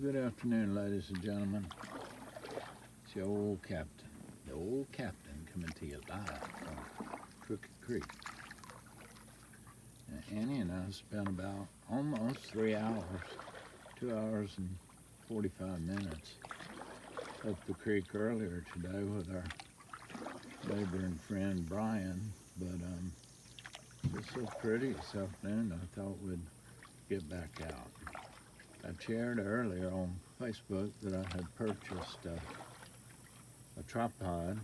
Good afternoon, ladies and gentlemen. It's the old captain. The old captain coming to you live from Crooked Creek. And Annie and I spent about almost 3 hours, 2 hours and 45 minutes up the creek earlier today with our neighbor and friend Brian. But it's so pretty this afternoon, I thought we'd get back out. I shared earlier on Facebook that I had purchased a tripod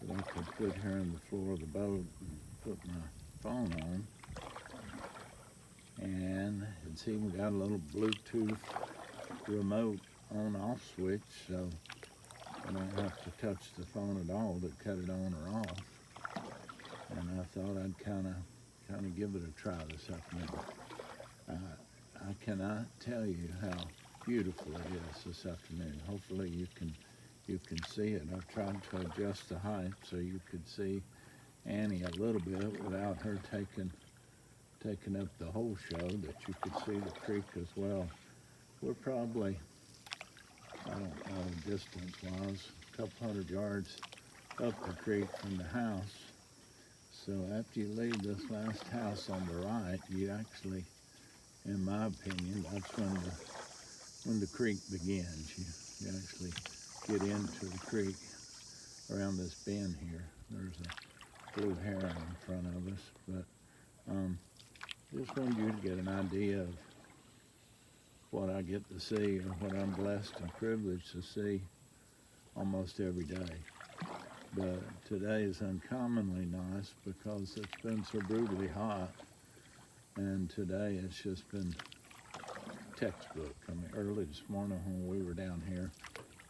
that I could put here in the floor of the boat and put my phone on. And it's even got a little Bluetooth remote on-off switch, so I don't have to touch the phone at all to cut it on or off. And I thought I'd kind of give it a try this afternoon. I cannot tell you how beautiful it is this afternoon. Hopefully you can see it. I've tried to adjust the height so you could see Annie a little bit without her taking up the whole show, that you could see the creek as well. We're probably, I don't know, distance-wise, a couple hundred yards up the creek from the house. So after you leave this last house on the right, you actually, in my opinion, that's when the creek begins. You actually get into the creek around this bend here. There's a blue heron in front of us, but just wanted you to get an idea of what I get to see, or what I'm blessed and privileged to see almost every day. But today is uncommonly nice because it's been so brutally hot. And today it's just been textbook. I mean, early this morning when we were down here,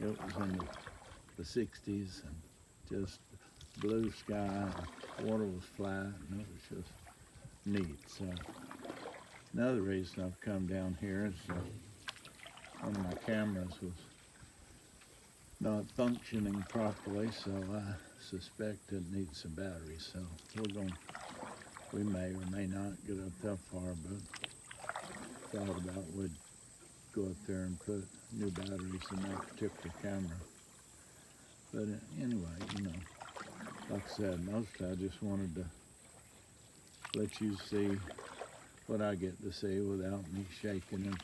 it was in the 60s and just blue sky, water was flat, and it was just neat. So another reason I've come down here is one of my cameras was not functioning properly, so I suspect it needs some batteries. So we may or may not get up that far, but thought about would go up there and put new batteries in that particular camera. But anyway, like I said, mostly I just wanted to let you see what I get to see without me shaking and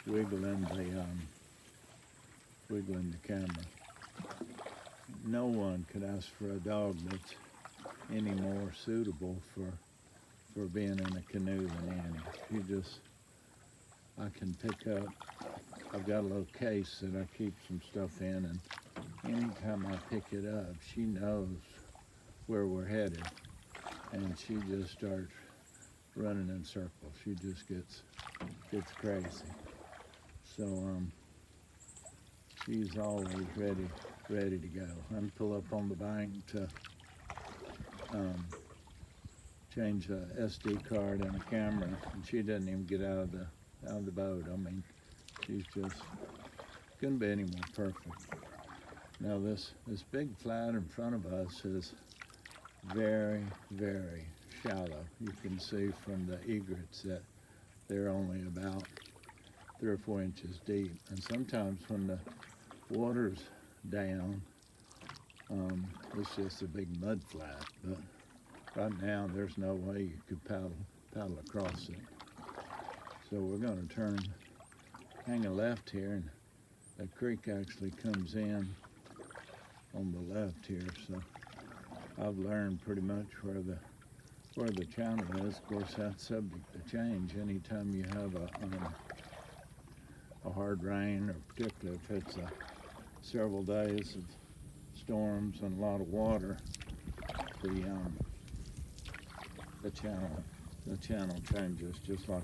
wiggling the camera. No one could ask for a dog that's any more suitable for being in a canoe than Annie. I can pick up, I've got a little case that I keep some stuff in, and anytime I pick it up, she knows where we're headed, and she just starts running in circles. She just gets crazy. So she's always ready to go. I'm pull up on the bank to change a SD card and a camera, and she doesn't even get out of the boat. I mean, she's just couldn't be any more perfect. Now this big flat in front of us is very, very shallow. You can see from the egrets that they're only about 3 or 4 inches deep. And sometimes when the water's down, it's just a big mud flat. But right now, there's no way you could paddle across it. So we're going to hang a left here, and the creek actually comes in on the left here. So I've learned pretty much where the channel is. Of course, that's subject to change anytime you have a hard rain, or particularly if it's several days of storms and a lot of water. The channel changes just like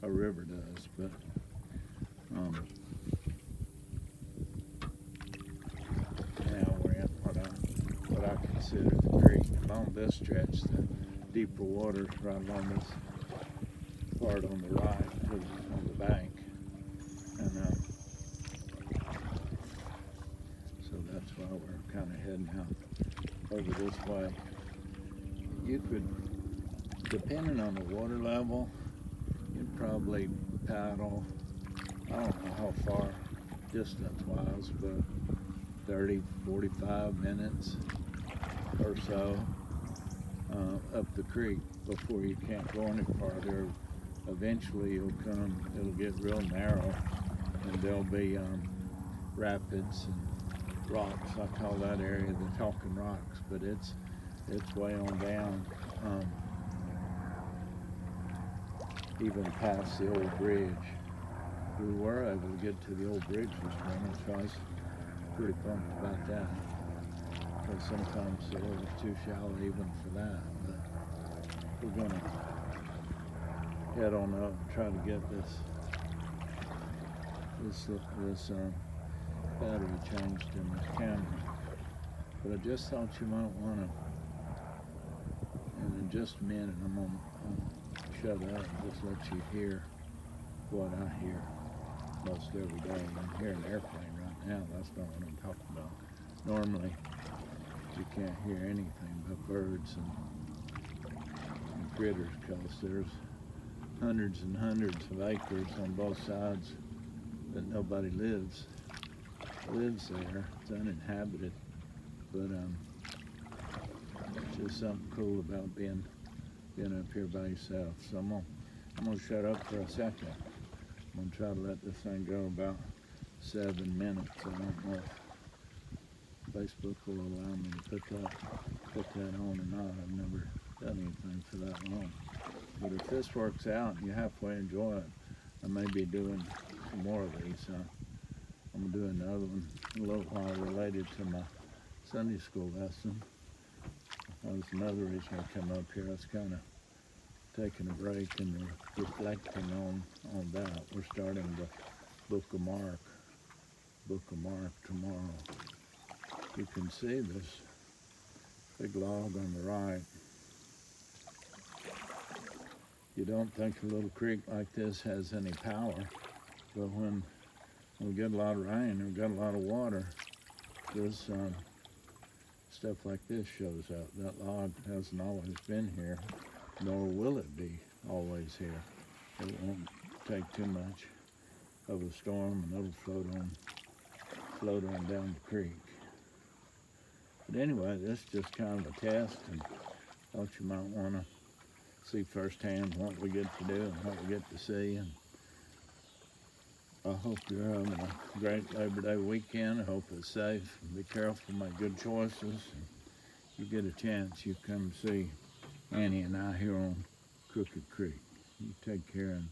a river does. But now we're in what I consider the creek. Along this stretch, the deeper water's right along this part on the right, on the bank, and so that's why we're kind of heading out over this way. You could, depending on the water level, you'd probably paddle I don't know how far distance-wise, but 30, 45 minutes or so up the creek before you can't go any farther. Eventually it'll get real narrow, and there'll be rapids and rocks. I call that area the Talking Rocks, but it's way on down, even past the old bridge. We were able to get to the old bridge this morning, so I was pretty pumped about that. Because sometimes the river's too shallow even for that. But we're gonna head on up and try to get this battery changed in this camera. But I just thought you might want to, and in just a minute I'm gonna shut up and just let you hear what I hear most every day. I'm hearing an airplane right now. That's not what I'm talking about. Normally you can't hear anything but birds and critters, because there's hundreds and hundreds of acres on both sides that nobody lives there. It's uninhabited, but it's just something cool about being up here by yourself. So I'm gonna shut up for a second. I'm gonna try to let this thing go about 7 minutes. I don't know if Facebook will allow me to put that on or not. I've never done anything for that long. But if this works out and you halfway enjoy it, I may be doing some more of these. I'm gonna do another one in a little while related to my Sunday school lesson. That was another reason I come up here. I was kind of taking a break and reflecting on that. We're starting the Book of Mark tomorrow. You can see this big log on the right. You don't think a little creek like this has any power, but when we get a lot of rain and we got a lot of water, this stuff like this shows up. That log hasn't always been here, nor will it be always here. It won't take too much of a storm and it'll float on down the creek. But anyway, this is just kind of a test, and thought you might want to see firsthand what we get to do and what we get to see. And I hope you're having a great Labor Day weekend. I hope it's safe. Be careful, make good choices. If you get a chance, you come see Annie and I here on Crooked Creek. You take care and